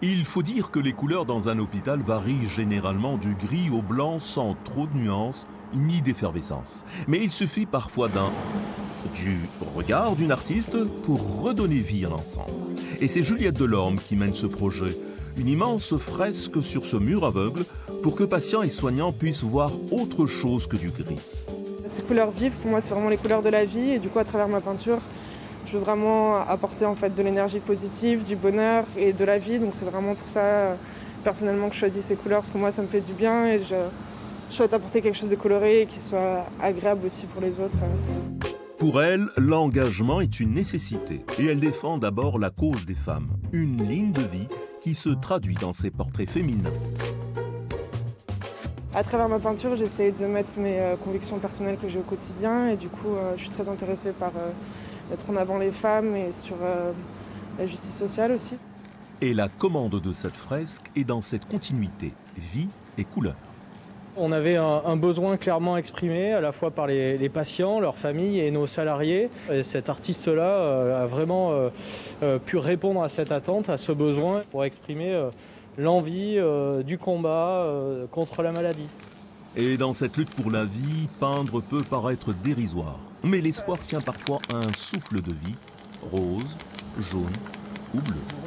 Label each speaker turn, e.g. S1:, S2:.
S1: Il faut dire que les couleurs dans un hôpital varient généralement du gris au blanc sans trop de nuances ni d'effervescence. Mais il suffit parfois du regard d'une artiste pour redonner vie à l'ensemble. Et c'est Juliette Delorme qui mène ce projet. Une immense fresque sur ce mur aveugle pour que patients et soignants puissent voir autre chose que du gris.
S2: Ces couleurs vives, pour moi, c'est vraiment les couleurs de la vie. Et du coup, à travers ma peinture, je veux vraiment apporter en fait de l'énergie positive, du bonheur et de la vie. Donc c'est vraiment pour ça, personnellement, que je choisis ces couleurs, parce que moi, ça me fait du bien et je souhaite apporter quelque chose de coloré et qui soit agréable aussi pour les autres.
S1: Pour elle, l'engagement est une nécessité et elle défend d'abord la cause des femmes, une ligne de vie qui se traduit dans ses portraits féminins.
S2: À travers ma peinture, j'essaie de mettre mes convictions personnelles que j'ai au quotidien et du coup, je suis très intéressée par mettre en avant les femmes et sur la justice sociale aussi.
S1: Et la commande de cette fresque est dans cette continuité, vie et couleur.
S3: On avait un besoin clairement exprimé à la fois par les patients, leurs familles et nos salariés. Et cet artiste-là a vraiment pu répondre à cette attente, à ce besoin pour exprimer l'envie du combat contre la maladie.
S1: Et dans cette lutte pour la vie, peindre peut paraître dérisoire. Mais l'espoir tient parfois à un souffle de vie, rose, jaune ou bleu.